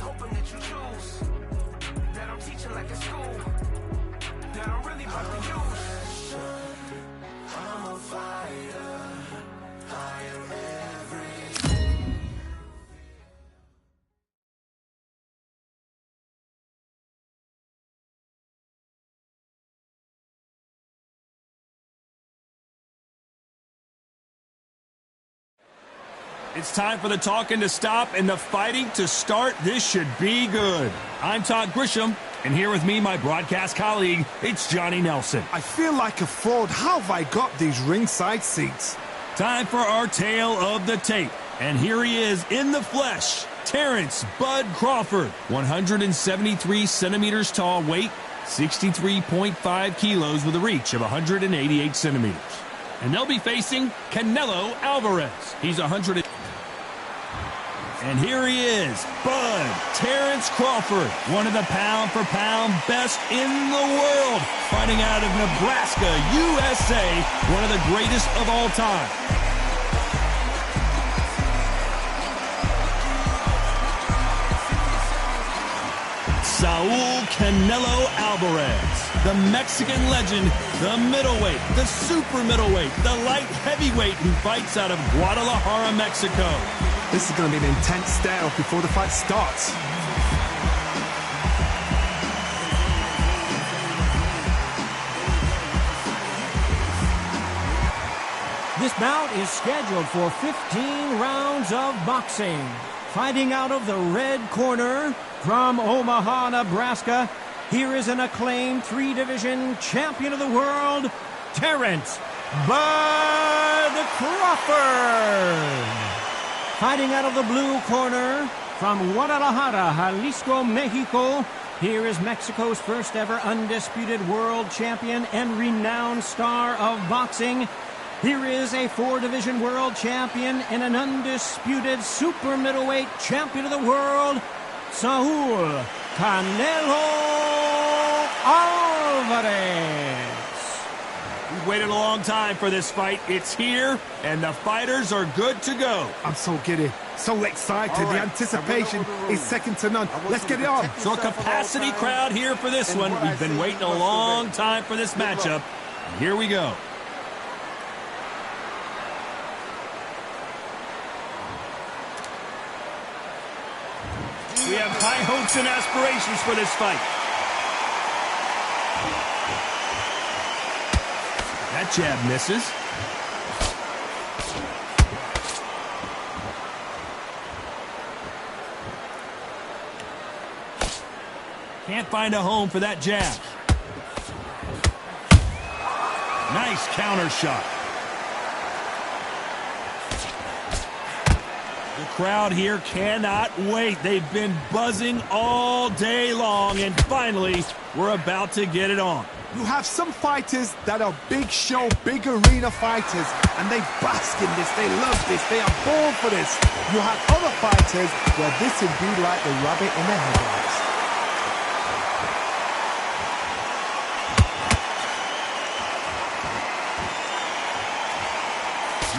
hoping that you choose. That I'm teaching like a school. That I'm really about to use. I'm a fighter. I am everything. It's time for the talking to stop and the fighting to start. This should be good. I'm Todd Grisham, and here with me, my broadcast colleague, it's Johnny Nelson. I feel like a fraud. How have I got these ringside seats? Time for our tale of the tape. And here he is in the flesh, Terrence Bud Crawford. 173 centimeters tall, weight 63.5 kilos with a reach of 188 centimeters. And they'll be facing Canelo Alvarez. He's 100. And here he is, Bud Terrence Crawford, one of the pound-for-pound best in the world, fighting out of Nebraska, USA, one of the greatest of all time. Saul Canelo Alvarez, the Mexican legend, the middleweight, the super middleweight, the light heavyweight who fights out of Guadalajara, Mexico. This is going to be an intense stare-off before the fight starts. This bout is scheduled for 15 rounds of boxing. Fighting out of the red corner from Omaha, Nebraska, here is an acclaimed three-division champion of the world, Terrence Bud Crawford. Fighting out of the blue corner from Guadalajara, Jalisco, Mexico, here is Mexico's first ever undisputed world champion and renowned star of boxing. Here is a four-division world champion and an undisputed super middleweight champion of the world, Saul Canelo Alvarez. We've waited a long time for this fight. It's here, and the fighters are good to go. I'm so giddy, so excited. The anticipation is second to none. Let's get it on. So a capacity crowd here for this one. We've been waiting a long time for this matchup. Here we go. We have high hopes and aspirations for this fight. That jab misses. Can't find a home for that jab. Nice counter shot. The crowd here cannot wait. They've been buzzing all day long, and finally, we're about to get it on. You have some fighters that are big show, big arena fighters, and they bask in this, they love this, they are born for this. You have other fighters where this would be like the rabbit in the headlights.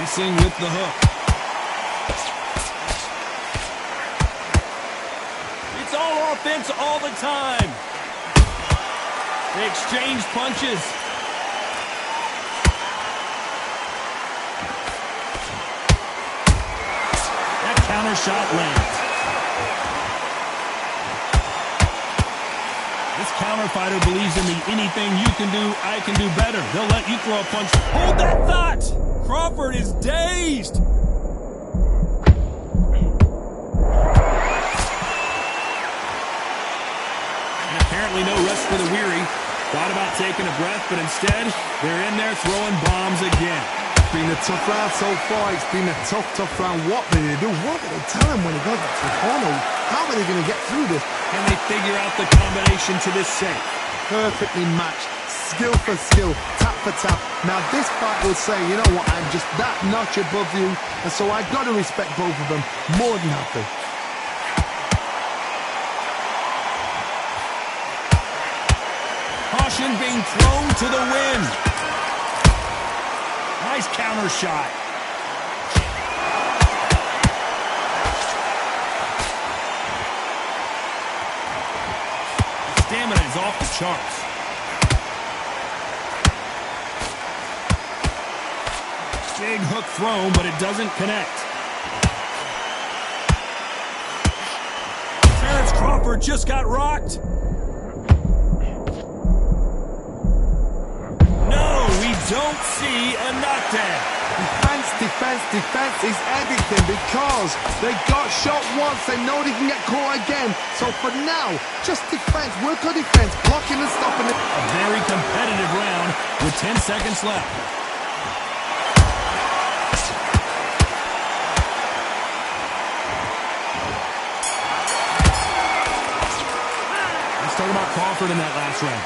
Missing with the hook. It's all offense all the time. They exchange punches. That counter shot lands. This counter fighter believes in the anything you can do, I can do better. They'll let you throw a punch. Hold that thought! Crawford is dazed. And apparently no rest for the weary. Thought about taking a breath, but instead, they're in there throwing bombs again. It's been a tough round so far. It's been a tough round. What do they do? What do they tell him when he goes back to the corner? How are they going to get through this? Can they figure out the combination to this safe? Perfectly matched. Skill for skill. Tap for tap. Now this fight will say, you know what, I'm just that notch above you. And so I've got to respect both of them. More than happy. Caution being thrown to the wind. Nice counter shot. stamina is off the charts. Big hook thrown, but it doesn't connect. Crawford just got rocked. No, we don't see a knockdown. Defense is everything because they got shot once. They know they can get caught again. So for now, just defense. Work on defense, blocking and stopping it. A very competitive round with 10 seconds left. Talk about Crawford in that last round.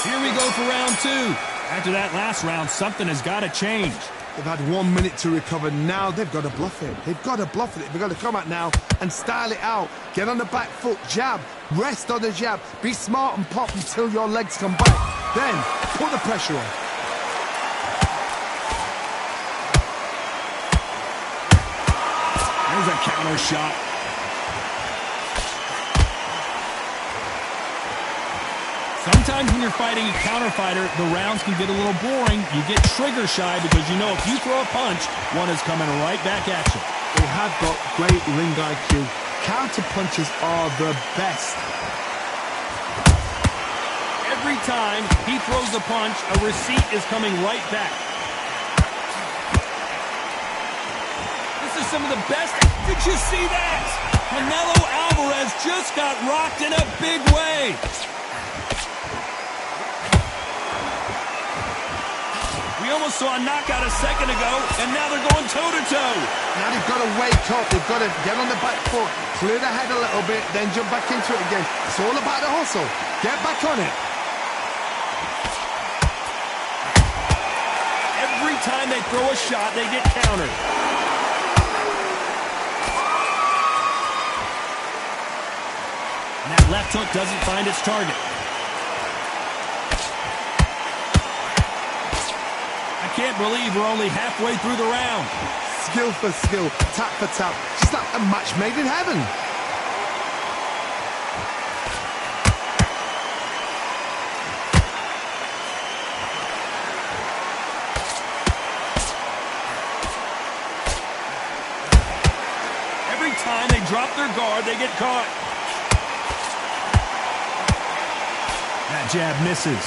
Here we go for round 2. After that last round, something has got to change. They've had 1 minute to recover. Now they've got to bluff it. They've got to bluff it. They've got to come out now and style it out. Get on the back foot, jab, rest on the jab. Be smart and pop until your legs come back. Then put the pressure on. There's a counter shot. Sometimes when you're fighting a counter fighter, the rounds can get a little boring. You get trigger shy because you know if you throw a punch, one is coming right back at you. They have got great ring IQ. Counter punches are the best. Every time he throws a punch, a receipt is coming right back. This is some of the best. Did you see that? Canelo Alvarez just got rocked in a big way. We almost saw a knockout a second ago, and now they're going toe-to-toe. Now they've got to wake up. They've got to get on the back foot, clear the head a little bit, then jump back into it again. It's all about the hustle. Get back on it. Every time they throw a shot, they get countered. And that left hook doesn't find its target. Can't believe we're only halfway through the round. Skill for skill, tap for tap, just like a match made in heaven. Every time they drop their guard, they get caught. That jab misses.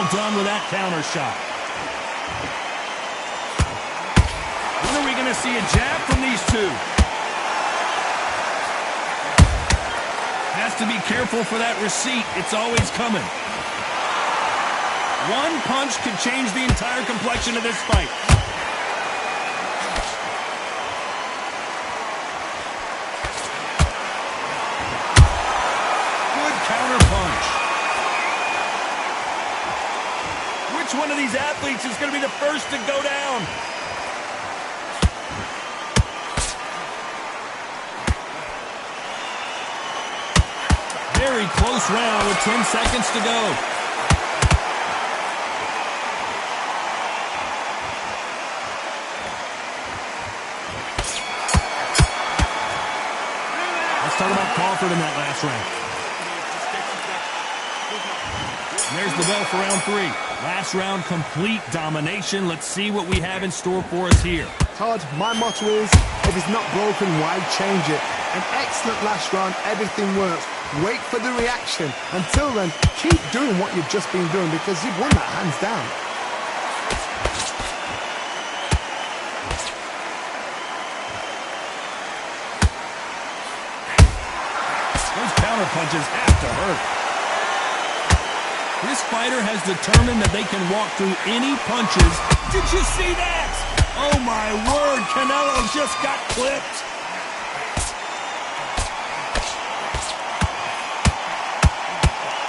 Done with that counter shot. When are we going to see a jab from these two? Has to be careful for that receipt. It's always coming. One punch could change the entire complexion of this fight. Good counter punch. Which one of these athletes is going to be the first to go down? Very close round with 10 seconds to go. Let's talk about Crawford in that last round. And there's the bell for round 3. Last round, complete domination. Let's see what we have in store for us here. Todd, my motto is, if it's not broken, why change it? An excellent last round, everything works. Wait for the reaction. Until then, keep doing what you've just been doing because you've won that hands down. Those counter punches have to hurt. This fighter has determined that they can walk through any punches. Did you see that? Oh my word, Canelo just got clipped.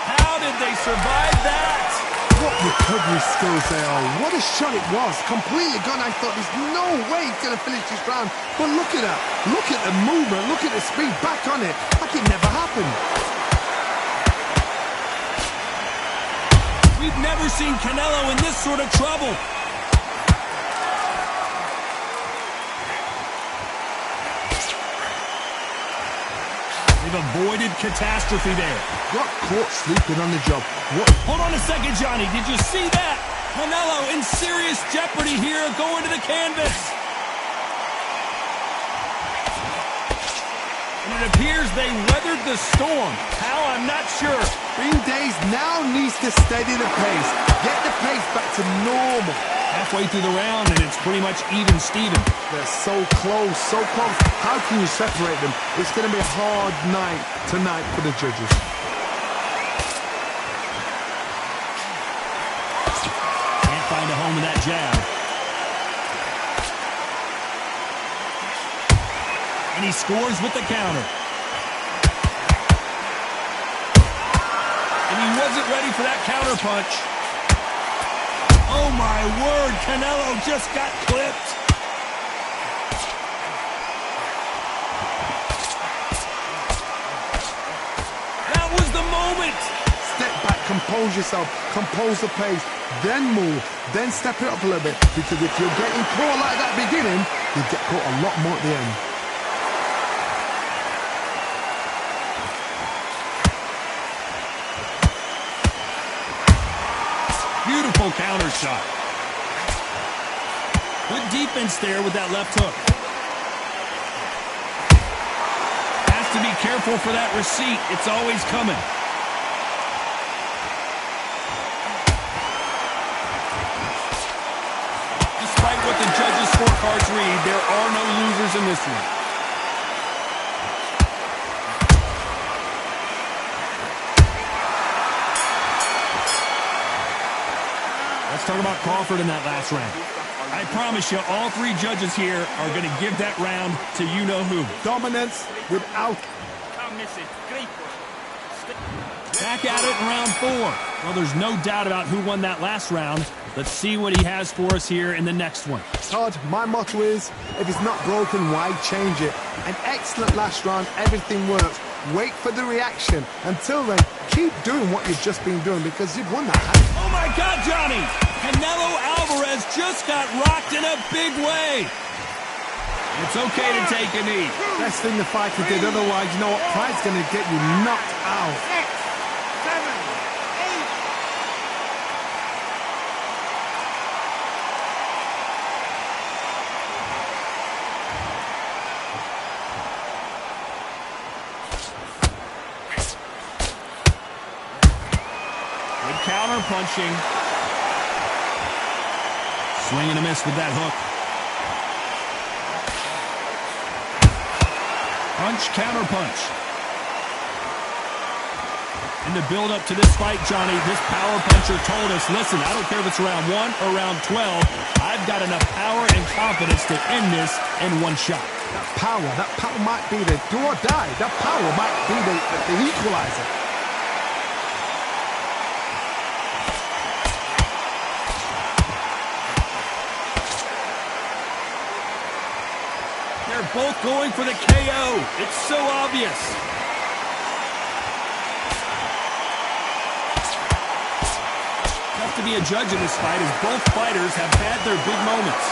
How did they survive that? What recovery skills they are. What a shot it was. Completely gone. I thought there's no way he's going to finish this round. But look at that. Look at the movement. Look at the speed. Back on it. Like it never happened. We've never seen Canelo in this sort of trouble. They've avoided catastrophe there. Got caught sleeping on the job. What? Hold on a second, Johnny. Did you see that? Canelo in serious jeopardy here going to the canvas. And it appears they weathered the storm. How? I'm not sure. Green Days now needs to steady the pace. Get the pace back to normal. Halfway through the round, and it's pretty much even Steven. They're so close, so close. How can you separate them? It's going to be a hard night tonight for the judges. Can't find a home with that jab. And he scores with the counter. And he wasn't ready for that counter punch. Oh my word, Canelo just got clipped. That was the moment. Step back, compose yourself, compose the pace, then move, then step it up a little bit. Because if you're getting caught like that beginning, you get caught a lot more at the end. Beautiful counter shot. Good defense there with that left hook. Has to be careful for that receipt. It's always coming. Despite what the judges' scorecards read, there are no losers in this one. Let's talk about Crawford in that last round. I promise you, all three judges here are going to give that round to you-know-who. Dominance without... Back at it in round 4. Well, there's no doubt about who won that last round. Let's see what he has for us here in the next one. Todd, my motto is, if it's not broken, why change it? An excellent last round, everything works. Wait for the reaction. Until then, keep doing what you've just been doing because you've won that. Oh my God, Johnny! Canelo Alvarez just got rocked in a big way. It's okay to take a knee. Best thing the fighter did, otherwise, you know what? Pride's going to get you knocked out. 6, 7, 8. Good counter punching. Swing and a miss with that hook. Punch, counter punch. In the build up to this fight, Johnny, this power puncher told us, listen, I don't care if it's round 1 or round 12, I've got enough power and confidence to end this in one shot. That power might be the do or die. That power might be the equalizer. They're both going for the KO. It's so obvious. Tough to be a judge in this fight as both fighters have had their big moments.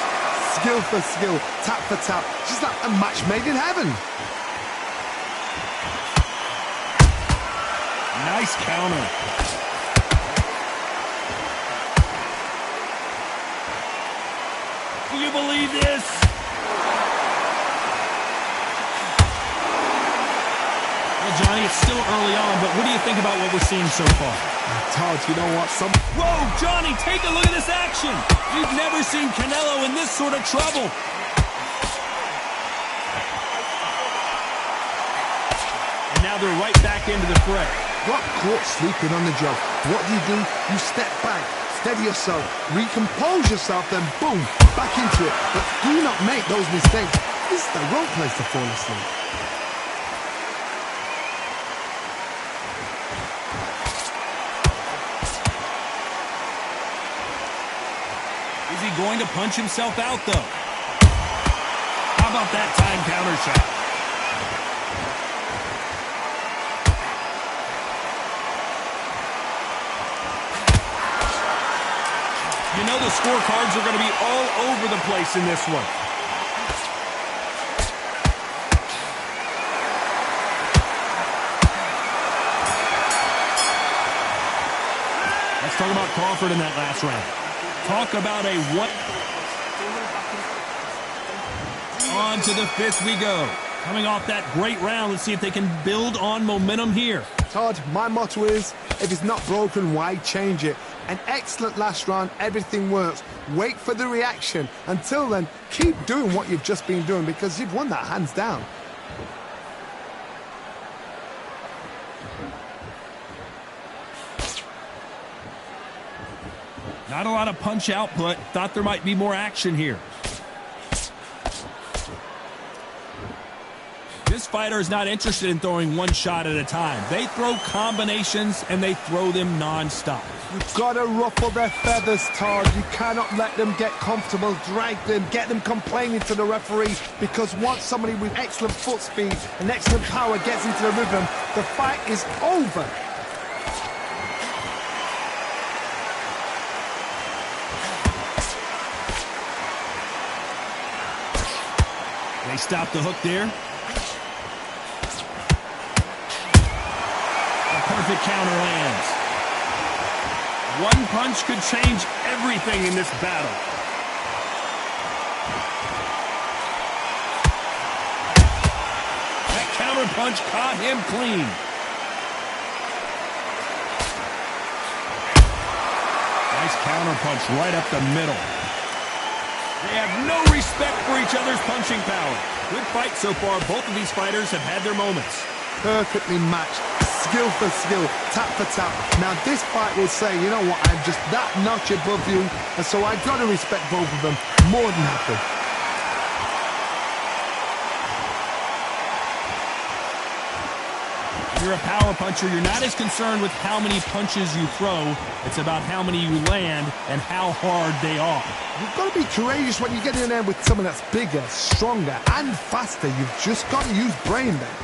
Skill for skill, tap for tap, just like a match made in heaven. Nice counter. Do you believe this? Well, Johnny, it's still early on, but what do you think about what we're seeing so far? Todd, you know what? Whoa, Johnny, take a look at this action. You've never seen Canelo in this sort of trouble. And now they're right back into the fray. Got caught sleeping on the job. What do? You step back, steady yourself, recompose yourself, then boom, back into it. But do not make those mistakes. This is the wrong place to fall asleep. Is he going to punch himself out, though? How about that time counter shot? You know the scorecards are going to be all over the place in this one. Let's talk about Crawford in that last round. Talk about a what? On to the fifth we go. Coming off that great round, let's see if they can build on momentum here. Todd, my motto is, if it's not broken, why change it? An excellent last round, everything works. Wait for the reaction. Until then, keep doing what you've just been doing because you've won that hands down. Not a lot of punch output. Thought there might be more action here. This fighter is not interested in throwing one shot at a time. They throw combinations, and they throw them non-stop. You've got to ruffle their feathers, Todd. You cannot let them get comfortable, drag them, get them complaining to the referee, because once somebody with excellent foot speed and excellent power gets into the rhythm, the fight is over. They stop the hook there. Perfect counter lands. One punch could change everything in this battle. That counter punch caught him clean. Nice counter punch right up the middle. They have no respect for each other's punching power. Good fight so far. Both of these fighters have had their moments. Perfectly matched. Skill for skill, tap for tap. Now this fight will say, you know what, I'm just that notch above you, and so I've got to respect both of them more than happy. If you're a power puncher, you're not as concerned with how many punches you throw. It's about how many you land and how hard they are. You've got to be courageous when you get in there with someone that's bigger, stronger, and faster. You've just got to use brain there.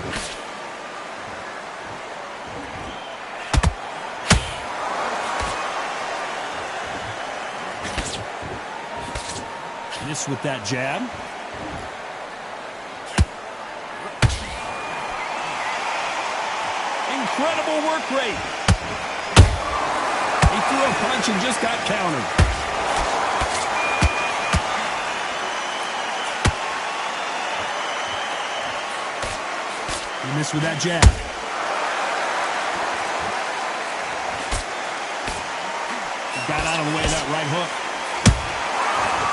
Miss with that jab. Incredible work rate. He threw a punch and just got countered. He missed with that jab. He got out of the way of that right hook.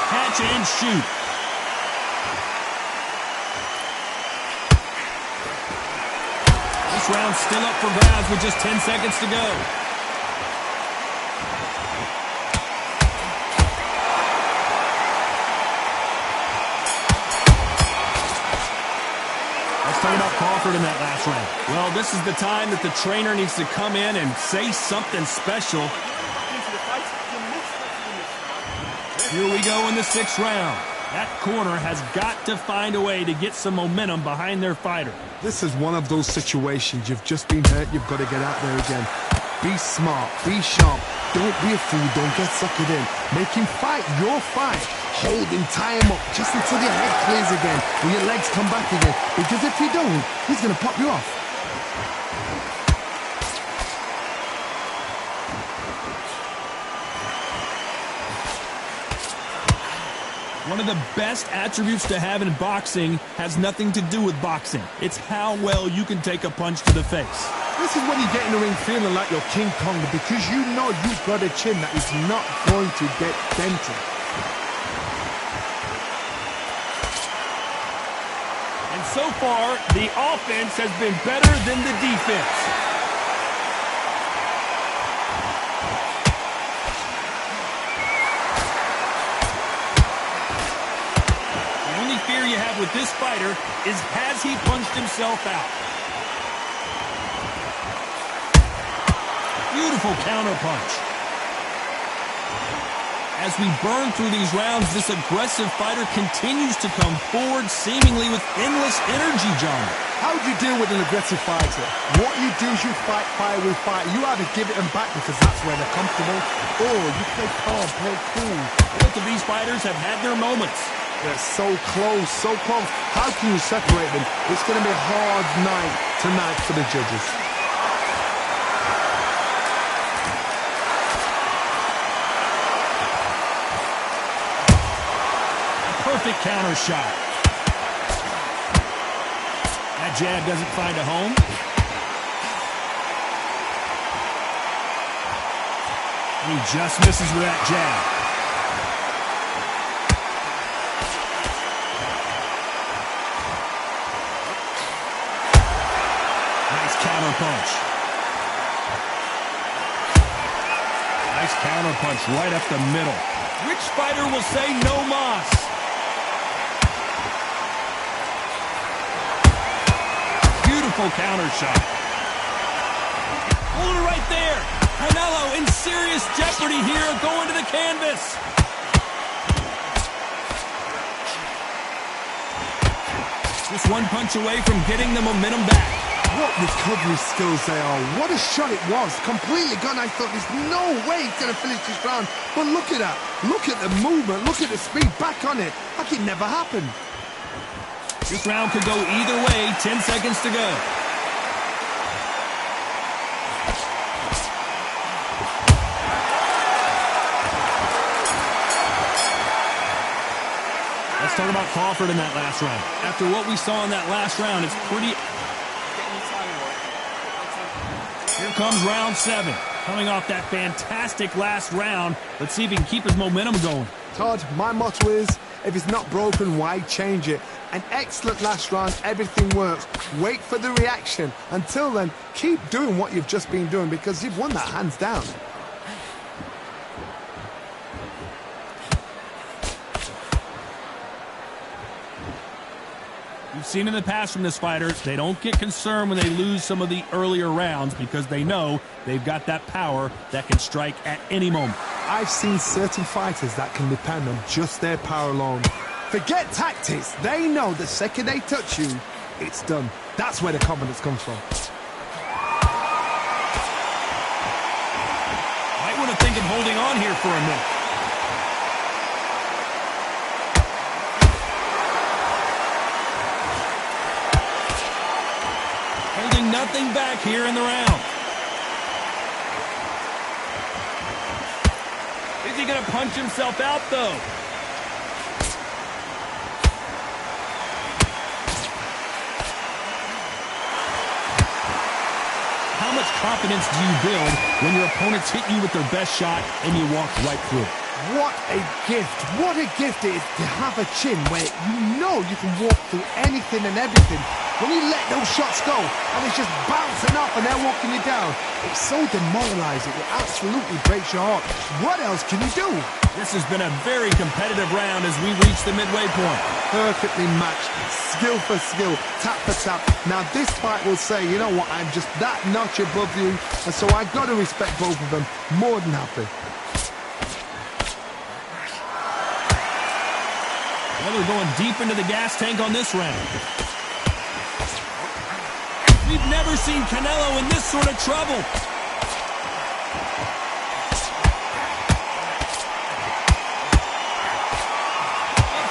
Catch and shoot. This round's still up for grabs with just 10 seconds to go. Let's talk about Crawford in that last round. Well, this is the time that the trainer needs to come in and say something special. Here we go in the sixth round. That corner has got to find a way to get some momentum behind their fighter. This is one of those situations. You've just been hurt. You've got to get out there again. Be smart. Be sharp. Don't be a fool. Don't get suckered in. Make him fight your fight. Hold him. Tie him up just until your head clears again and your legs come back again. Because if you don't, he's going to pop you off. One of the best attributes to have in boxing has nothing to do with boxing. It's how well you can take a punch to the face. This is when you get in the ring feeling like you're King Kong because you know you've got a chin that is not going to get dented. And so far, the offense has been better than the defense. You have with this fighter is, has he punched himself out? Beautiful counter punch. As we burn through these rounds, this aggressive fighter continues to come forward seemingly with endless energy, John. How do you deal with an aggressive fighter? What you do is you fight fire with fire. You either give it them back because that's where they're comfortable, or you play calm, play cool. Both of these fighters have had their moments. They're so close, so close. How can you separate them? It's going to be a hard night tonight for the judges. counter shot. That jab doesn't find a home. And he just misses with that jab. Nice counter punch. Nice counter punch right up the middle. Which fighter will say no mas? Beautiful counter shot. Hold it right there. Canelo in serious jeopardy here, going to the canvas. Just one punch away from getting the momentum back. What recovery skills they are. What a shot it was. Completely gone. I thought there's no way he's going to finish this round. But look at that. Look at the movement. Look at the speed back on it. Like it never happened. This round could go either way. 10 seconds to go. Let's talk about Crawford in that last round. After what we saw in that last round, it's pretty... Here comes round 7. Coming off that fantastic last round. Let's see if he can keep his momentum going. Todd, my motto is, if it's not broken, why change it? An excellent last round, everything works. Wait for the reaction. Until then, keep doing what you've just been doing because you've won that hands down. We've seen in the past from this fighter, they don't get concerned when they lose some of the earlier rounds because they know they've got that power that can strike at any moment. I've seen certain fighters that can depend on just their power alone. Forget tactics. They know the second they touch you, it's done. That's where the confidence comes from. Might want to think of holding on here for a minute. Holding nothing back here in the round. Is he going to punch himself out, though? How much confidence do you build when your opponents hit you with their best shot and you walk right through it? What a gift. What a gift it is to have a chin where you know you can walk through anything and everything. When you let those shots go and it's just bouncing off and they're walking you down, it's so demoralizing. It absolutely breaks your heart. What else can you do? This has been a very competitive round as we reach the midway point. Perfectly matched, skill for skill, tap for tap. Now this fight will say, you know what, I'm just that notch above you, and so I've got to respect both of them. More than happy. Well, they're going deep into the gas tank on this round. We've never seen Canelo in this sort of trouble.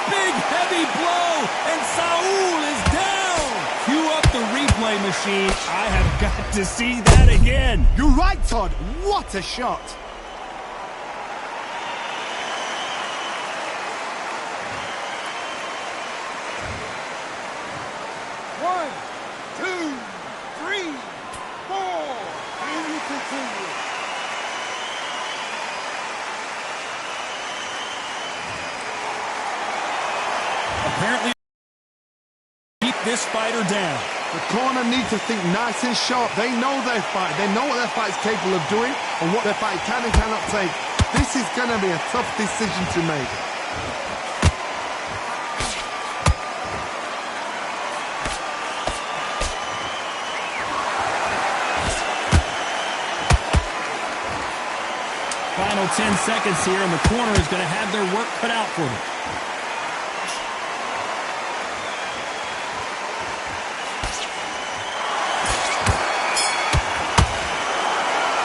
Big, heavy blow, and Saul is down. Cue up the replay machine. I have got to see that again. You're right, Todd. What a shot. One, two, three, four. And you continue. Apparently, keep this fighter down. The corner need to think nice and sharp. They know their fight. They know what their fight is capable of doing and what their fight can and cannot take. This is going to be a tough decision to make. Final 10 seconds here, and the corner is going to have their work cut out for them.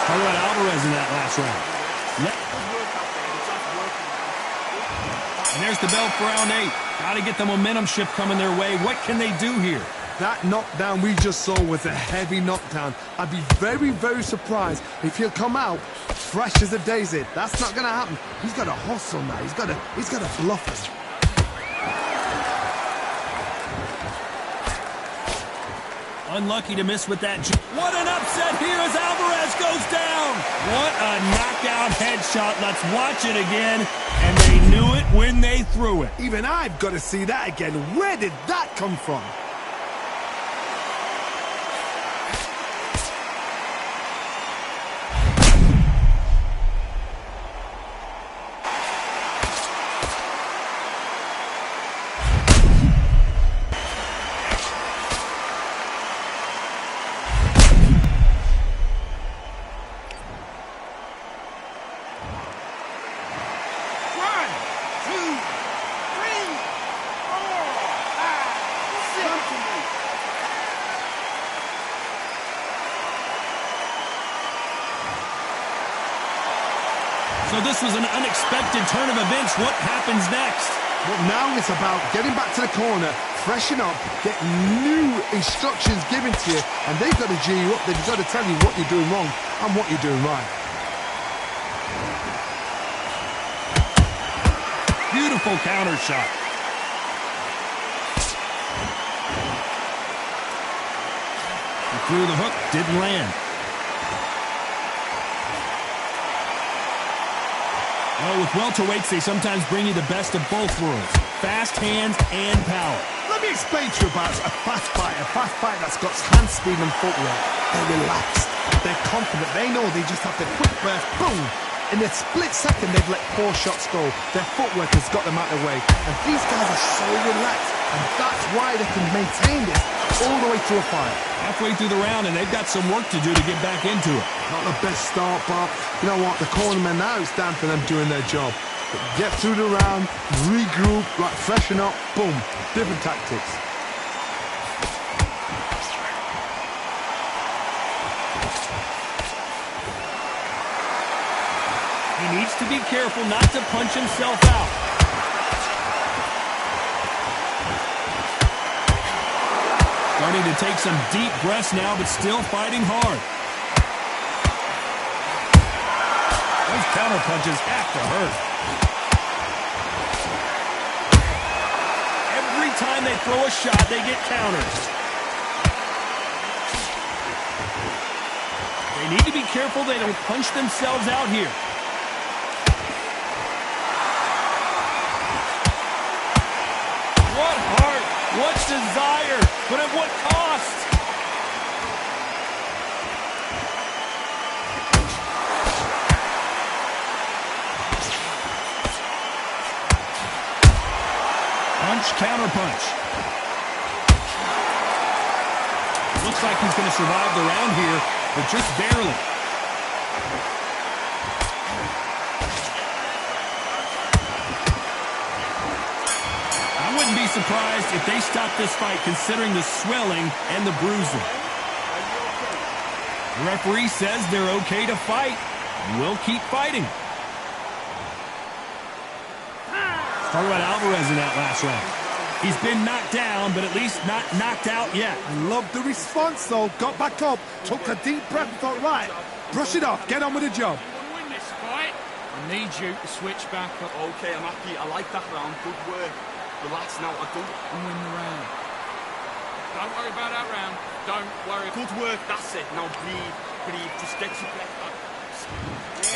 Talk about Alvarez in that last round. And there's the bell for round 8. Got to get the momentum shift coming their way. What can they do here? That knockdown we just saw was a heavy knockdown. I'd be very, very surprised if he'll come out fresh as a daisy. That's not going to happen. He's got to hustle now. He's got to bluff us. Unlucky to miss with that. What an upset here as Alvarez goes down. What a knockout headshot. Let's watch it again. And they knew it when they threw it. Even I've got to see that again. Where did that come from? So this was an unexpected turn of events. What happens next? Well, now it's about getting back to the corner, freshen up, get new instructions given to you, and they've got to G you up. They've got to tell you what you're doing wrong and what you're doing right. Beautiful counter shot. He threw the hook, didn't land. Well, with welterweights, they sometimes bring you the best of both worlds. Fast hands and power. Let me explain to you about a fast fight that's got hand speed and footwork. They're relaxed. They're confident. They know they just have the quick burst, boom. In a split second, they've let 4 shots go. Their footwork has got them out of the way. And these guys are so relaxed. And that's why they can maintain this all the way through a fight. Halfway through the round, and they've got some work to do to get back into it. Not the best start, but you know what? The cornermen now, it's down to them doing their job. But get through the round, regroup, right, freshen up, boom. Different tactics. He needs to be careful not to punch himself out. Starting to take some deep breaths now, but still fighting hard. Those counter punches have to hurt. Every time they throw a shot, they get counters. They need to be careful they don't punch themselves out here. What heart, what desire, but at what cost? Punch, counter punch. Looks like he's going to survive the round here, but just barely. I wouldn't be surprised if they stop this fight considering the swelling and the bruising. The referee says they're okay to fight. We'll keep fighting. Talk about Alvarez in that last round. He's been knocked down, but at least not knocked out yet. Loved the response, though. Got back up, took a deep breath and thought, right, brush it off, get on with the job. To win this fight, I need you to switch back up. Okay, I'm happy. I like that round. Good work. Relax now. I don't. And win the round. Don't worry about that round. Don't worry. Good work. That's it. Now breathe. Breathe. Just get your breath back.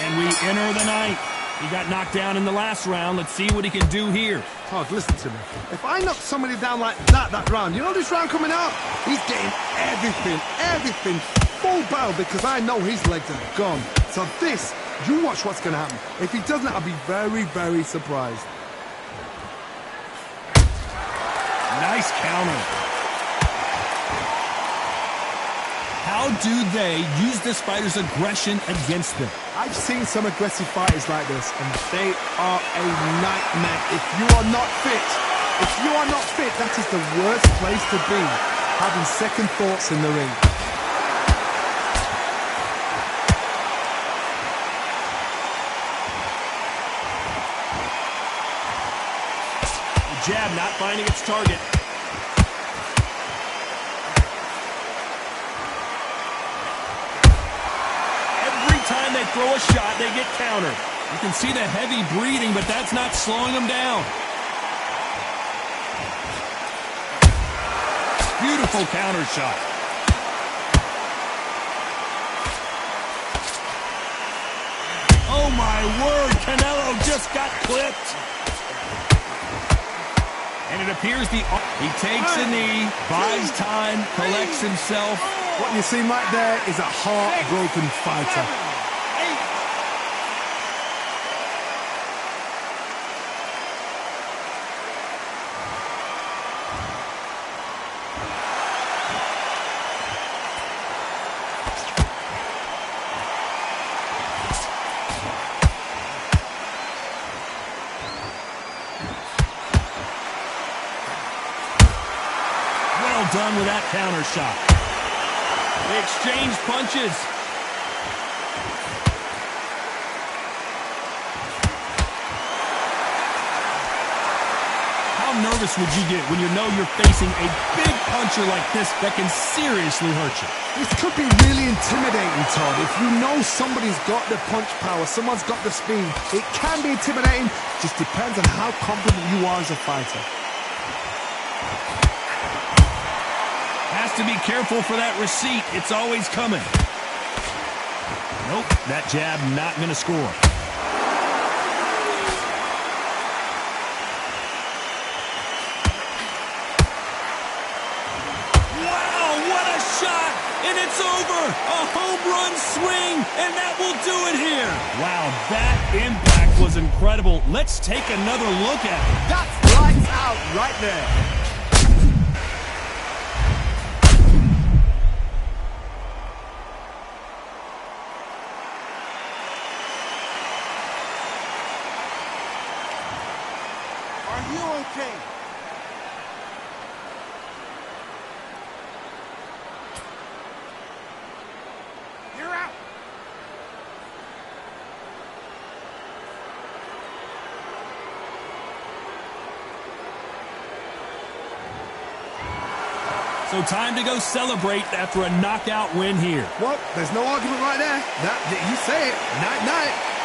And we enter the ninth. He got knocked down in the last round. Let's see what he can do here. Todd, listen to me. If I knock somebody down like that round, you know this round coming out? He's getting everything, full barrel, because I know his legs are gone. So this, you watch what's going to happen. If he doesn't, I'll be very, very surprised. Nice counter. How do they use this fighter's aggression against them? I've seen some aggressive fighters like this, and they are a nightmare. If you are not fit, that is the worst place to be, having second thoughts in the ring. The jab not finding its target. Time they throw a shot, they get countered. You can see the heavy breathing, but that's not slowing them down. Beautiful counter shot. my word, Canelo just got clipped. And it appears he takes a knee, buys time, collects himself. What you see right there is a heartbroken fighter. Done with that counter shot. They exchange punches. How nervous would you get when you know you're facing a big puncher like this that can seriously hurt you? This could be really intimidating, Todd. If you know somebody's got the punch power, someone's got the speed, it can be intimidating. Just depends on how confident you are as a fighter. Has to be careful for that receipt. It's always coming. Nope, that jab not going to score. Wow, what a shot! And it's over! A home run swing, and that will do it here. Wow, that impact was incredible. Let's take another look at it. That's lights out right there. Are you okay? You're out. So time to go celebrate after a knockout win here. Well, there's no argument right there. You say it. Night-night.